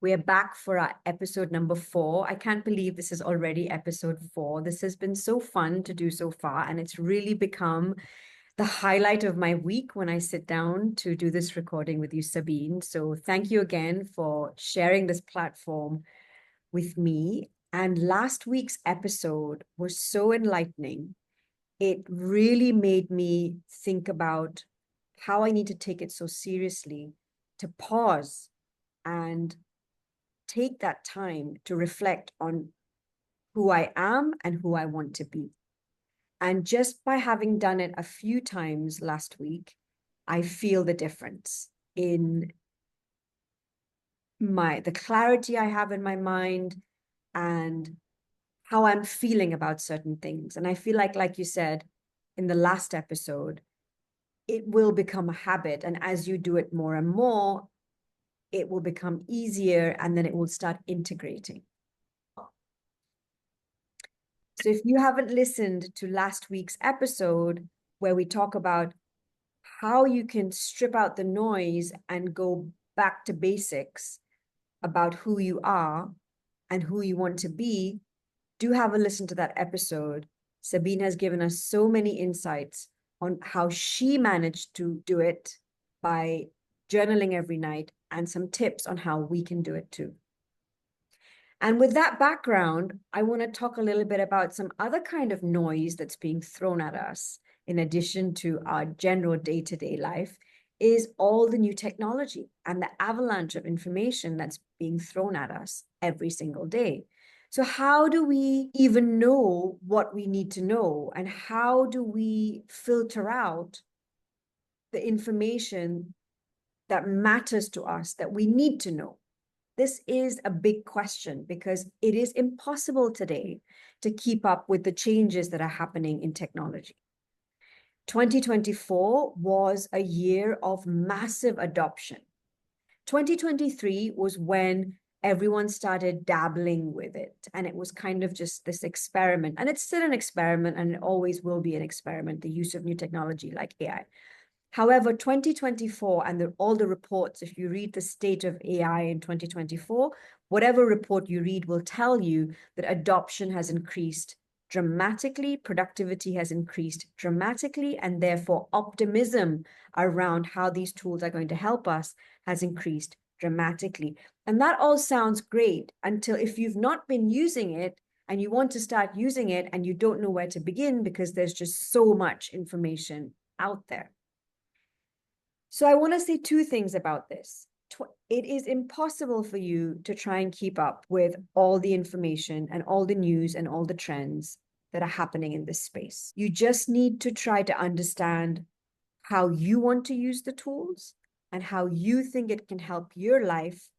We are back for our episode number 4. I can't believe this is already episode 4. This has been so fun to do so far, and it's really become the highlight of my week when I sit down to do this recording with you, Sabine. So thank you again for sharing this platform with me. And last week's episode was so enlightening. It really made me think about how I need to take it so seriously, to pause and take that time to reflect on who I am and who I want to be. And just by having done it a few times last week, I feel the difference in the clarity I have in my mind and how I'm feeling about certain things. And I feel like you said in the last episode, it will become a habit. And as you do it more and more, it will become easier and then it will start integrating. So if you haven't listened to last week's episode where we talk about how you can strip out the noise and go back to basics about who you are and who you want to be, do have a listen to that episode. Sabine has given us so many insights on how she managed to do it by journaling every night and some tips on how we can do it too. And with that background, I want to talk a little bit about some other kind of noise that's being thrown at us in addition to our general day-to-day life is all the new technology and the avalanche of information that's being thrown at us every single day. So how do we even know what we need to know? And how do we filter out the information that matters to us that we need to know? This is a big question because it is impossible today to keep up with the changes that are happening in technology. 2024 was a year of massive adoption. 2023 was when everyone started dabbling with it, and it was kind of just this experiment. And it's still an experiment, and it always will be an experiment, the use of new technology like AI. However, 2024 and all the reports, if you read the state of AI in 2024, whatever report you read will tell you that adoption has increased dramatically, productivity has increased dramatically, and therefore optimism around how these tools are going to help us has increased dramatically. And that all sounds great until if you've not been using it and you want to start using it and you don't know where to begin because there's just so much information out there. So I want to say two things about this. It is impossible for you to try and keep up with all the information and all the news and all the trends that are happening in this space. You just need to try to understand how you want to use the tools and how you think it can help your life,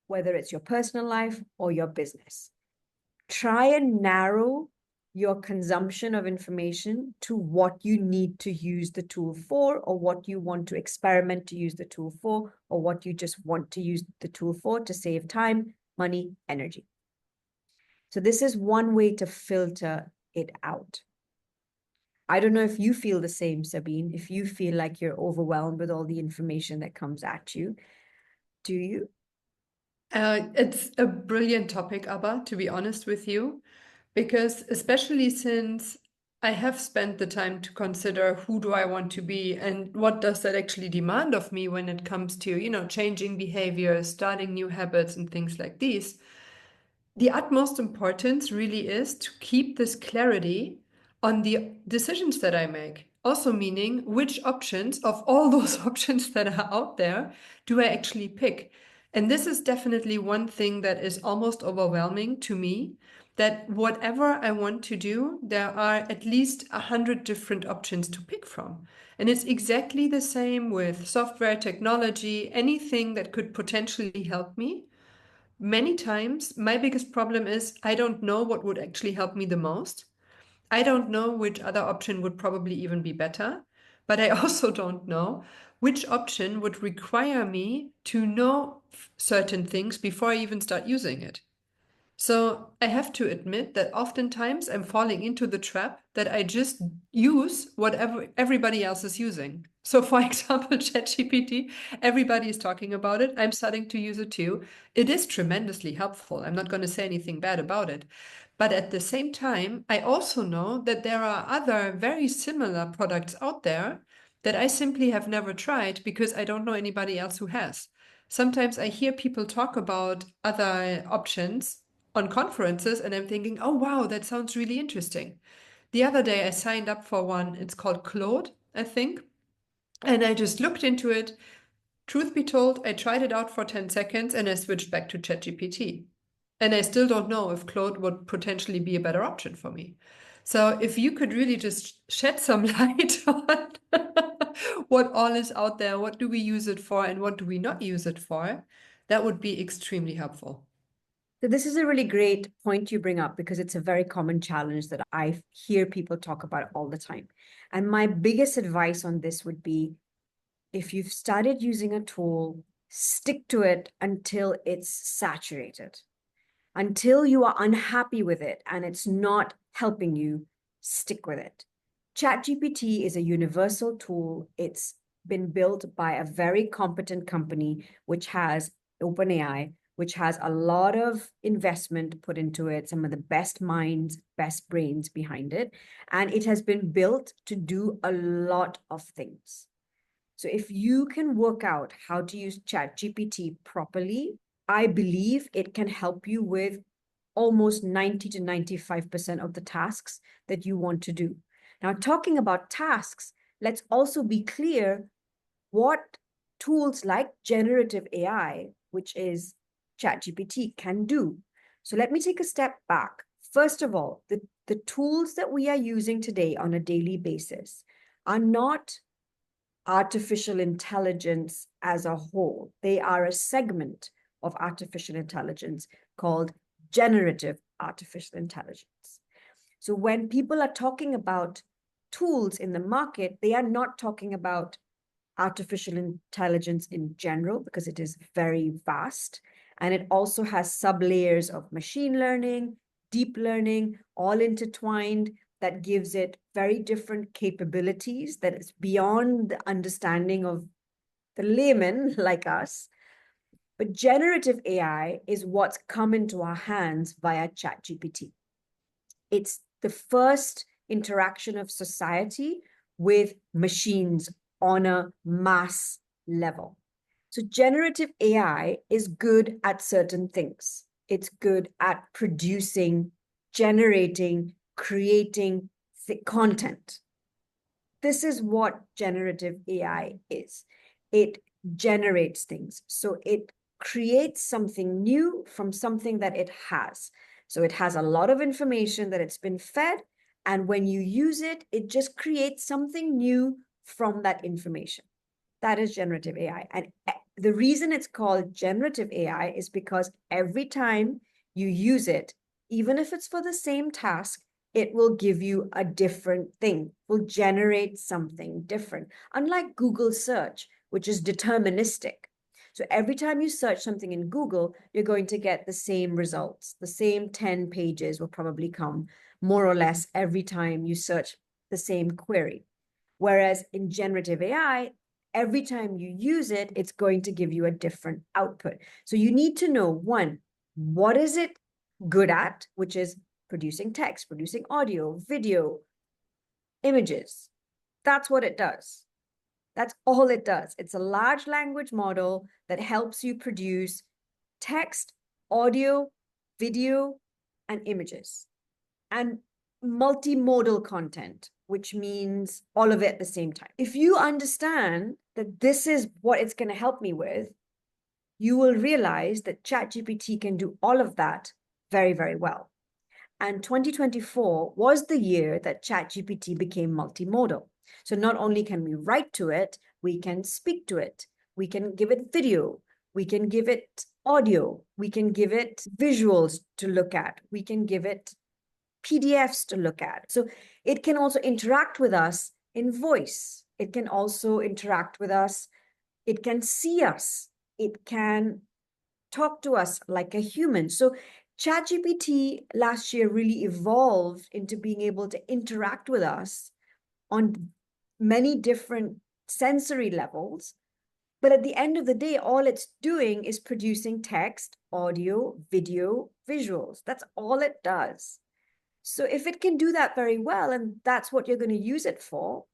whether it's your personal life or your business. Try and narrow your consumption of information to what you need to use the tool for, or what you want to experiment to use the tool for, or what you just want to use the tool for to save time, money, energy. So this is one way to filter it out. I don't know if you feel the same, Sabine, if you feel like you're overwhelmed with all the information that comes at you. Do you? It's a brilliant topic, Abba, to be honest with you, because especially since I have spent the time to consider who do I want to be and what does that actually demand of me when it comes to, changing behavior, starting new habits and things like these. The utmost importance really is to keep this clarity on the decisions that I make. Also meaning which options of all those options that are out there do I actually pick? And this is definitely one thing that is almost overwhelming to me, that whatever I want to do, there are at least 100 different options to pick from. And it's exactly the same with software, technology, anything that could potentially help me. Many times, my biggest problem is I don't know what would actually help me the most. I don't know which other option would probably even be better, but I also don't know which option would require me to know certain things before I even start using it. So I have to admit that oftentimes I'm falling into the trap that I just use whatever everybody else is using. So for example, ChatGPT, everybody is talking about it. I'm starting to use it too. It is tremendously helpful. I'm not going to say anything bad about it. But at the same time, I also know that there are other very similar products out there that I simply have never tried because I don't know anybody else who has. Sometimes I hear people talk about other options on conferences and I'm thinking, oh, wow, that sounds really interesting. The other day I signed up for one. It's called Claude, I think. And I just looked into it. Truth be told, I tried it out for 10 seconds and I switched back to ChatGPT. And I still don't know if Claude would potentially be a better option for me. So if you could really just shed some light on what all is out there, what do we use it for and what do we not use it for, that would be extremely helpful. So this is a really great point you bring up because it's a very common challenge that I hear people talk about all the time. And my biggest advice on this would be, if you've started using a tool, stick to it until it's saturated. Until you are unhappy with it and it's not helping you, stick with it. ChatGPT is a universal tool. It's been built by a very competent company, which has OpenAI, which has a lot of investment put into it, some of the best minds, best brains behind it. And it has been built to do a lot of things. So if you can work out how to use ChatGPT properly, I believe it can help you with almost 90 to 95% of the tasks that you want to do. Now, talking about tasks, let's also be clear what tools like generative AI, which is ChatGPT, can do. So let me take a step back. First of all, the tools that we are using today on a daily basis are not artificial intelligence as a whole. They are a segment of artificial intelligence called generative artificial intelligence. So when people are talking about tools in the market, they are not talking about artificial intelligence in general because it is very vast. And it also has sub layers of machine learning, deep learning, all intertwined that gives it very different capabilities that is beyond the understanding of the layman like us. But generative AI is what's come into our hands via ChatGPT. It's the first interaction of society with machines on a mass level. So generative AI is good at certain things. It's good at producing, generating, creating content. This is what generative AI is. It generates things. So it creates something new from something that it has. So it has a lot of information that it's been fed. And when you use it, it just creates something new from that information. That is generative AI. And the reason it's called generative AI is because every time you use it, even if it's for the same task, it will give you a different thing, will generate something different. Unlike Google search, which is deterministic. So every time you search something in Google, you're going to get the same results. The same 10 pages will probably come more or less every time you search the same query. Whereas in generative AI, every time you use it, it's going to give you a different output. So you need to know, one, what is it good at, which is producing text, producing audio, video, images. That's what it does. That's all it does. It's a large language model that helps you produce text, audio, video, and images. And multimodal content, which means all of it at the same time. If you understand that this is what it's going to help me with, you will realize that ChatGPT can do all of that very, very well. And 2024 was the year that ChatGPT became multimodal. So not only can we write to it, we can speak to it, we can give it video, we can give it audio, we can give it visuals to look at, we can give it PDFs to look at. So it can also interact with us in voice. It can also interact with us. It can see us. It can talk to us like a human. So ChatGPT last year really evolved into being able to interact with us on many different sensory levels. But at the end of the day, all it's doing is producing text, audio, video, visuals. That's all it does. So if it can do that very well, and that's what you're going to use it for,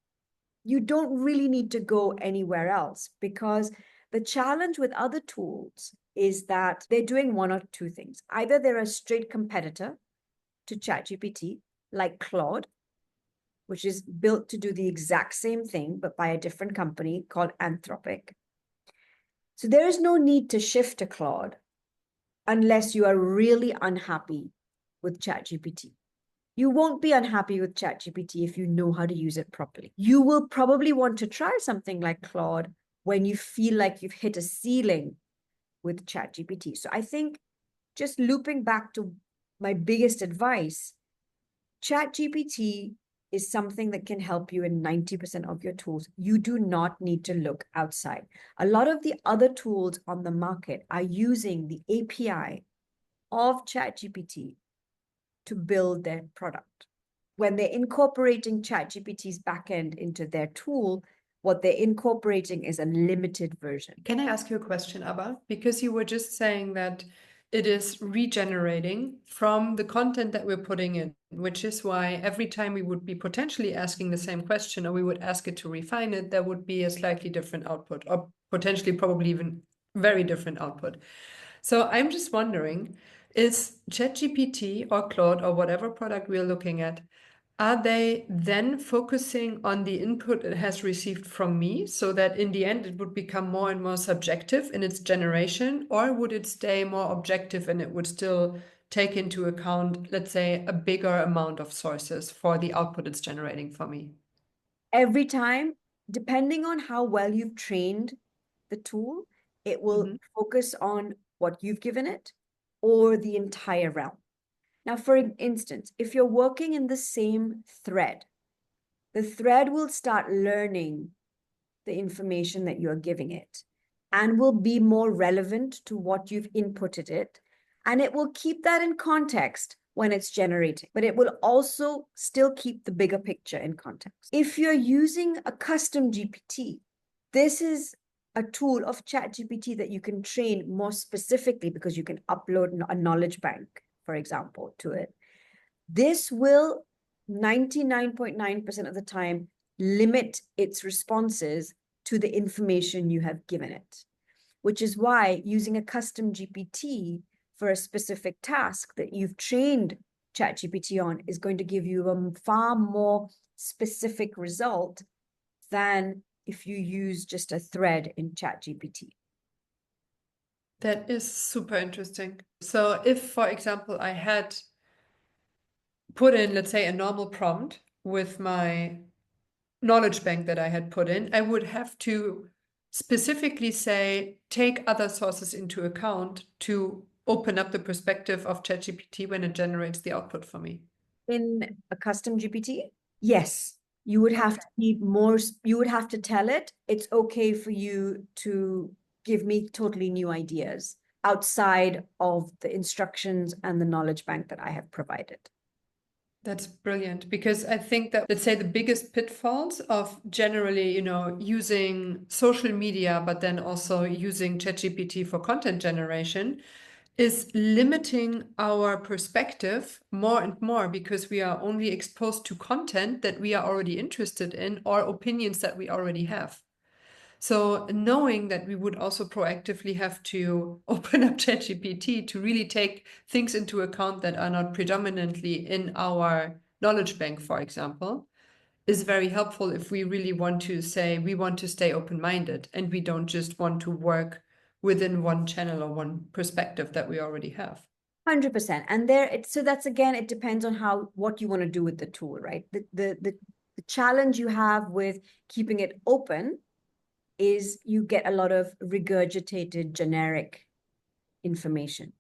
you don't really need to go anywhere else, because the challenge with other tools is that they're doing one or two things. Either they're a straight competitor to ChatGPT, like Claude, which is built to do the exact same thing, but by a different company called Anthropic. So there is no need to shift to Claude unless you are really unhappy with ChatGPT. You won't be unhappy with ChatGPT if you know how to use it properly. You will probably want to try something like Claude when you feel like you've hit a ceiling with ChatGPT. So I think, just looping back to my biggest advice, ChatGPT is something that can help you in 90% of your tools. You do not need to look outside. A lot of the other tools on the market are using the API of ChatGPT to build their product. When they're incorporating ChatGPT's backend into their tool, what they're incorporating is a limited version. Can I ask you a question, Abba? Because you were just saying that it is regenerating from the content that we're putting in, which is why every time we would be potentially asking the same question, or we would ask it to refine it, there would be a slightly different output, or potentially probably even very different output. So I'm just wondering, is ChatGPT or Claude or whatever product we're looking at, are they then focusing on the input it has received from me, so that in the end it would become more and more subjective in its generation, or would it stay more objective and it would still take into account, let's say, a bigger amount of sources for the output it's generating for me? Every time, depending on how well you've trained the tool, it will focus on what you've given it or the entire realm. Now, for instance, if you're working in the same thread, the thread will start learning the information that you're giving it and will be more relevant to what you've inputted it. And it will keep that in context when it's generating, but it will also still keep the bigger picture in context. If you're using a custom GPT, this is a tool of ChatGPT that you can train more specifically, because you can upload a knowledge bank, for example, to it. This will 99.9% of the time limit its responses to the information you have given it, which is why using a custom GPT for a specific task that you've trained ChatGPT on is going to give you a far more specific result than if you use just a thread in ChatGPT. That is super interesting. So if, for example, I had put in, let's say, a normal prompt with my knowledge bank that I had put in, I would have to specifically say, take other sources into account to open up the perspective of ChatGPT when it generates the output for me. In a custom GPT, yes, you would have to be more, you would have to tell it, it's okay for you to give me totally new ideas outside of the instructions and the knowledge bank that I have provided. That's brilliant, because I think that, let's say, the biggest pitfalls of generally, using social media, but then also using ChatGPT for content generation, is limiting our perspective more and more, because we are only exposed to content that we are already interested in or opinions that we already have. So knowing that we would also proactively have to open up ChatGPT to really take things into account that are not predominantly in our knowledge bank, for example, is very helpful if we really want to say we want to stay open-minded and we don't just want to work within one channel or one perspective that we already have. 100%. And so that's, again, it depends on what you want to do with the tool, right? The challenge you have with keeping it open is you get a lot of regurgitated generic information.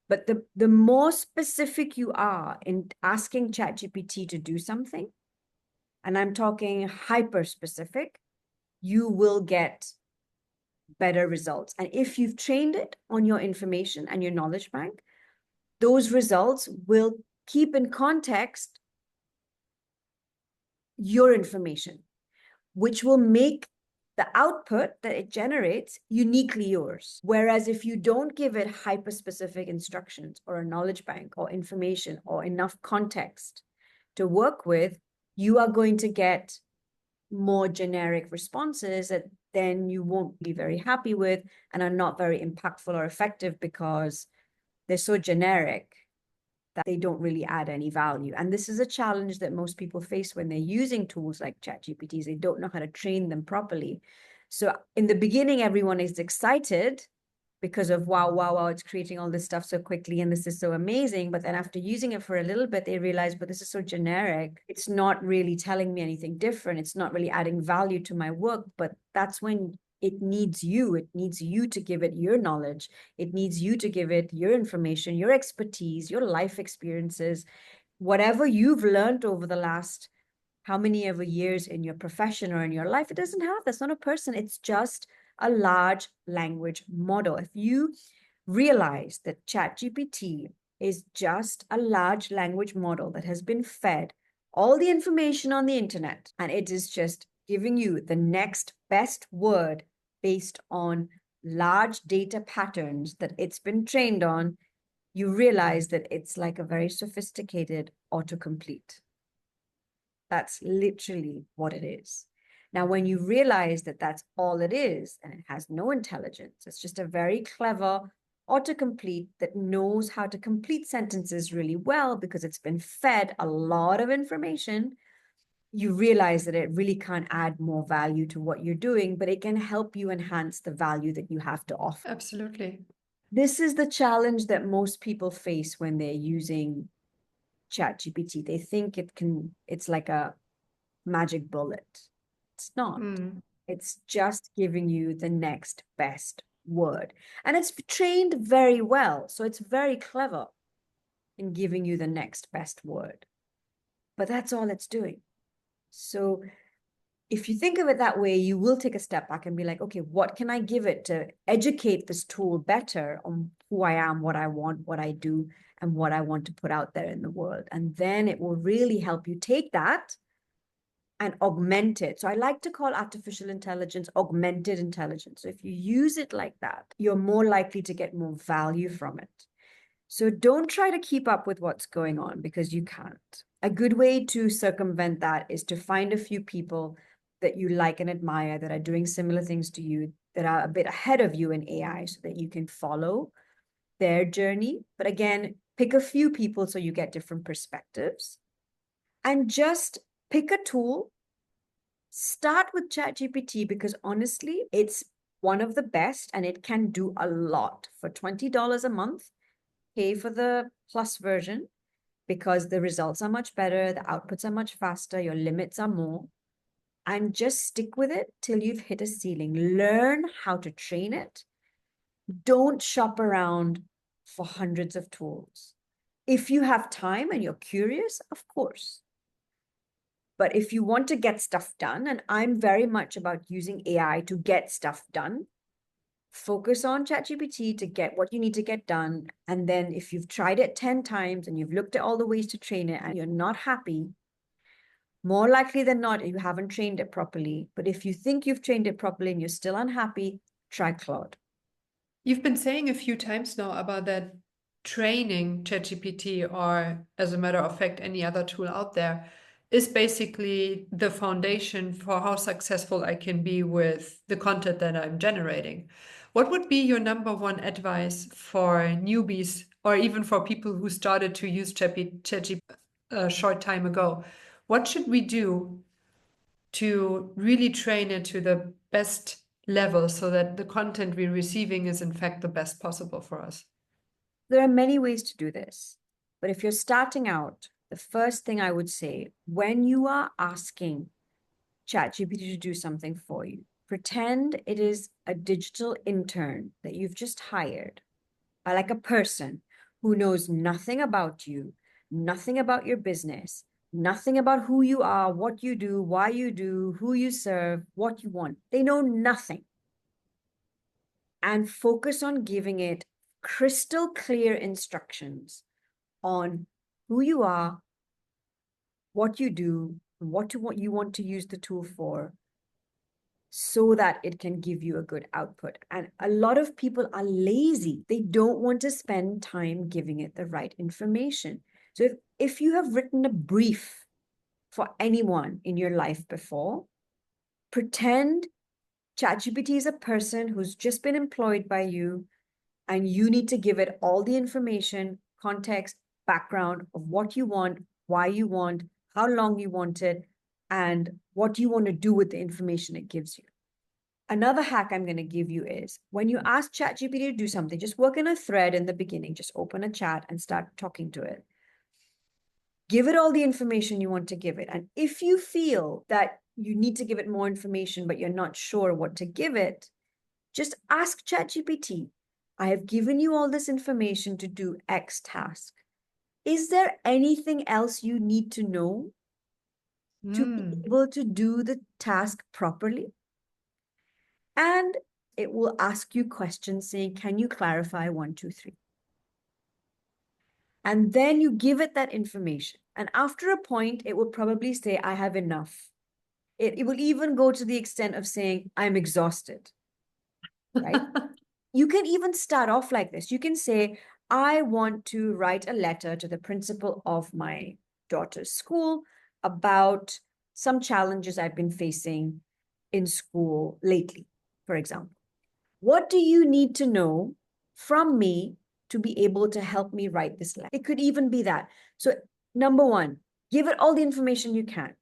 But the more specific you are in asking ChatGPT to do something, and I'm talking hyper specific, you will get better results. And if you've trained it on your information and your knowledge bank, those results will keep in context your information, which will make the output that it generates uniquely yours. Whereas if you don't give it hyper-specific instructions or a knowledge bank or information or enough context to work with, you are going to get more generic responses that then you won't be very happy with and are not very impactful or effective because they're so generic that they don't really add any value. And this is a challenge that most people face when they're using tools like ChatGPTs. They don't know how to train them properly. So in the beginning, everyone is excited because of wow, it's creating all this stuff so quickly and this is so amazing. But then after using it for a little bit, they realize, but this is so generic. It's not really telling me anything different. It's not really adding value to my work. But that's when it needs you. It needs you to give it your knowledge. It needs you to give it your information, your expertise, your life experiences, whatever you've learned over the last how many ever years in your profession or in your life. It doesn't have, that's not a person. It's just a large language model. If you realize that ChatGPT is just a large language model that has been fed all the information on the internet, and it is just giving you the next best word based on large data patterns that it's been trained on, you realize that it's like a very sophisticated autocomplete. That's literally what it is. Now, when you realize that that's all it is, and it has no intelligence, it's just a very clever autocomplete that knows how to complete sentences really well because it's been fed a lot of information, you realize that it really can't add more value to what you're doing, but it can help you enhance the value that you have to offer. Absolutely. This is the challenge that most people face when they're using ChatGPT. They think it's like a magic bullet. It's not. It's just giving you the next best word. And it's trained very well. So it's very clever in giving you the next best word. But that's all it's doing. So if you think of it that way, you will take a step back and be like, okay, what can I give it to educate this tool better on who I am, what I want, what I do, and what I want to put out there in the world? And then it will really help you take that and augment it. So I like to call artificial intelligence augmented intelligence. So if you use it like that, you're more likely to get more value from it. So don't try to keep up with what's going on because you can't. A good way to circumvent that is to find a few people that you like and admire that are doing similar things to you, that are a bit ahead of you in AI so that you can follow their journey. But again, pick a few people so you get different perspectives. And just pick a tool. Start with ChatGPT because honestly, it's one of the best and it can do a lot. For $20 a month, pay for the plus version because the results are much better, the outputs are much faster, your limits are more. And just stick with it till you've hit a ceiling. Learn how to train it. Don't shop around for hundreds of tools. If you have time and you're curious, of course. But if you want to get stuff done, and I'm very much about using AI to get stuff done, focus on ChatGPT to get what you need to get done. And then if you've tried it 10 times and you've looked at all the ways to train it and you're not happy, more likely than not, you haven't trained it properly. But if you think you've trained it properly and you're still unhappy, try Claude. You've been saying a few times now about that training ChatGPT, or as a matter of fact, any other tool out there, is basically the foundation for how successful I can be with the content that I'm generating. What would be your number one advice for newbies or even for people who started to use ChatGPT a short time ago? What should we do to really train it to the best level so that the content we're receiving is in fact the best possible for us? There are many ways to do this. But if you're starting out, the first thing I would say, when you are asking ChatGPT to do something for you, pretend it is a digital intern that you've just hired, like a person who knows nothing about you, nothing about your business, nothing about who you are, what you do, why you do, who you serve, what you want. They know nothing. And focus on giving it crystal clear instructions on who you are, what you do, what you want to use the tool for, so that it can give you a good output. And a lot of people are lazy. They don't want to spend time giving it the right information. So if you have written a brief for anyone in your life before, pretend ChatGPT is a person who's just been employed by you, and you need to give it all the information, context, background of what you want, why you want, how long you want it, and what you want to do with the information it gives you. Another hack I'm going to give you is when you ask ChatGPT to do something, just work in a thread in the beginning, just open a chat and start talking to it. Give it all the information you want to give it. And if you feel that you need to give it more information, but you're not sure what to give it, just ask ChatGPT. I have given you all this information to do X task. Is there anything else you need to know to be able to do the task properly? And it will ask you questions saying, can you clarify 1, 2, 3? And then you give it that information. And after a point, it will probably say, I have enough. It will even go to the extent of saying, I'm exhausted, right? You can even start off like this. You can say, I want to write a letter to the principal of my daughter's school about some challenges I've been facing in school lately, for example. What do you need to know from me to be able to help me write this letter? It could even be that. So, number one, give it all the information you can,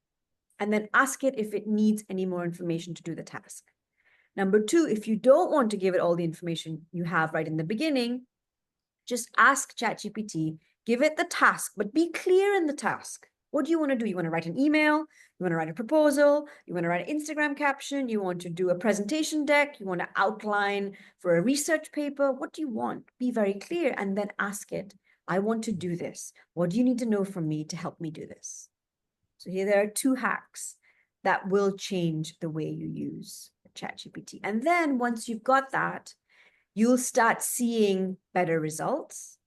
and then ask it if it needs any more information to do the task. Number two, if you don't want to give it all the information you have right in the beginning, just ask ChatGPT, give it the task, but be clear in the task. What do you want to do? You want to write an email? You want to write a proposal? You want to write an Instagram caption? You want to do a presentation deck? You want to outline for a research paper? What do you want? Be very clear and then ask it, I want to do this. What do you need to know from me to help me do this? So here there are 2 hacks that will change the way you use ChatGPT. And then once you've got that, you'll start seeing better results.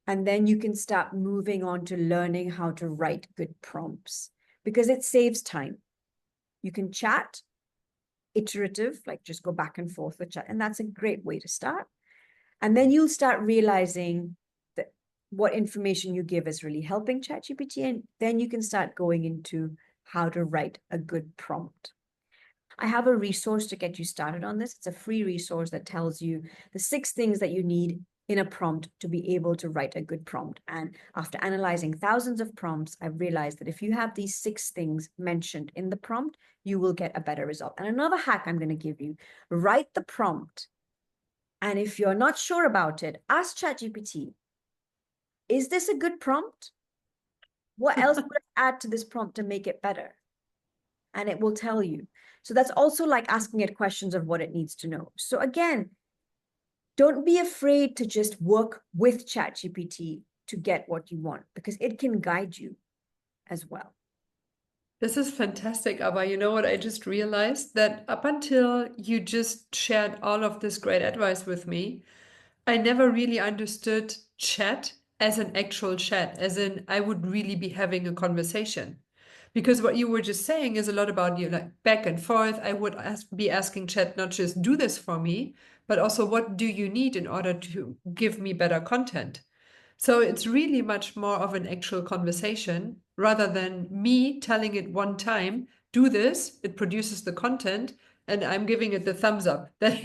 And then you can start moving on to learning how to write good prompts because it saves time. You can chat, iterative, like just go back and forth with chat. And that's a great way to start. And then you'll start realizing that what information you give is really helping ChatGPT. And then you can start going into how to write a good prompt. I have a resource to get you started on this. It's a free resource that tells you the 6 things that you need in a prompt to be able to write a good prompt. And after analyzing thousands of prompts, I've realized that if you have these 6 things mentioned in the prompt, you will get a better result. And another hack I'm going to give you, write the prompt. And if you're not sure about it, ask ChatGPT, is this a good prompt? What else would I add to this prompt to make it better? And it will tell you. So that's also like asking it questions of what it needs to know. So again, don't be afraid to just work with ChatGPT to get what you want because it can guide you as well. This is fantastic, Abha. You know what? I just realized that up until you just shared all of this great advice with me, I never really understood chat as an actual chat, as in I would really be having a conversation. Because what you were just saying is a lot about you like back and forth. I would be asking chat not just do this for me, but also what do you need in order to give me better content. So it's really much more of an actual conversation rather than me telling it one time, do this, it produces the content, and I'm giving it the thumbs up that,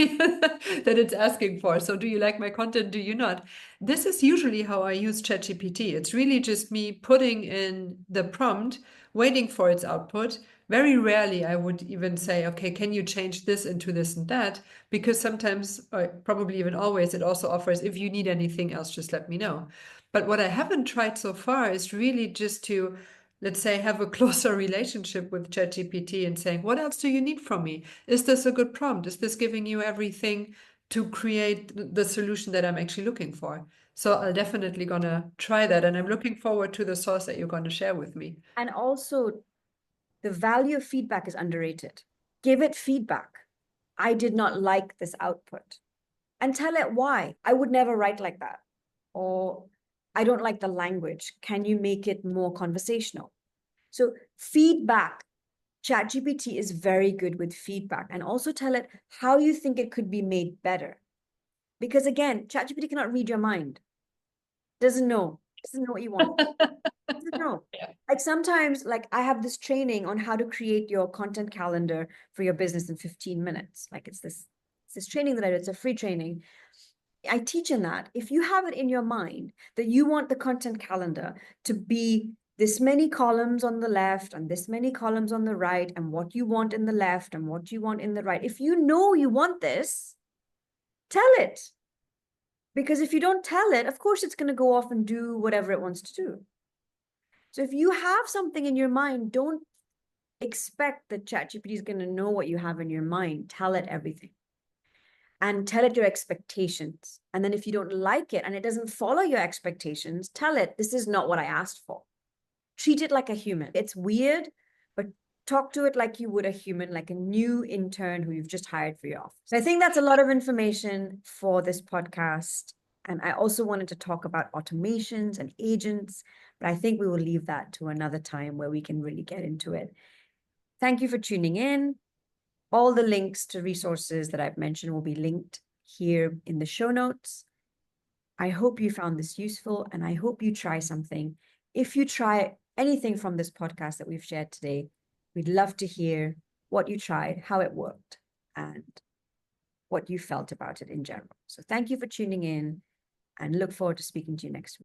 that it's asking for. So do you like my content? Do you not? This is usually how I use ChatGPT. It's really just me putting in the prompt, waiting for its output. Very rarely I would even say, okay, can you change this into this and that? Because sometimes, or probably even always, it also offers, if you need anything else, just let me know. But what I haven't tried so far is really just to, let's say, have a closer relationship with ChatGPT and saying, what else do you need from me? Is this a good prompt? Is this giving you everything to create the solution that I'm actually looking for? So I'll definitely gonna try that. And I'm looking forward to the source that you're going to share with me. And also, the value of feedback is underrated. Give it feedback. I did not like this output. And tell it why. I would never write like that. Or I don't like the language. Can you make it more conversational? So feedback, ChatGPT is very good with feedback, and also tell it how you think it could be made better. Because again, ChatGPT cannot read your mind. Doesn't know what you want. Doesn't know. Yeah. Like sometimes, like I have this training on how to create your content calendar for your business in 15 minutes. Like it's this training that I did. It's a free training. I teach in that. If you have it in your mind that you want the content calendar to be this many columns on the left and this many columns on the right, and what you want in the left and what you want in the right, if you know you want this, tell it. Because if you don't tell it, of course it's going to go off and do whatever it wants to do. So if you have something in your mind, don't expect that ChatGPT is going to know what you have in your mind. Tell it everything. And tell it your expectations. And then if you don't like it and it doesn't follow your expectations, tell it, this is not what I asked for. Treat it like a human. It's weird, but talk to it like you would a human, like a new intern who you've just hired for your office. So I think that's a lot of information for this podcast. And I also wanted to talk about automations and agents, but I think we will leave that to another time where we can really get into it. Thank you for tuning in. All the links to resources that I've mentioned will be linked here in the show notes. I hope you found this useful, and I hope you try something. If you try anything from this podcast that we've shared today, we'd love to hear what you tried, how it worked, and what you felt about it in general. So thank you for tuning in, and look forward to speaking to you next week.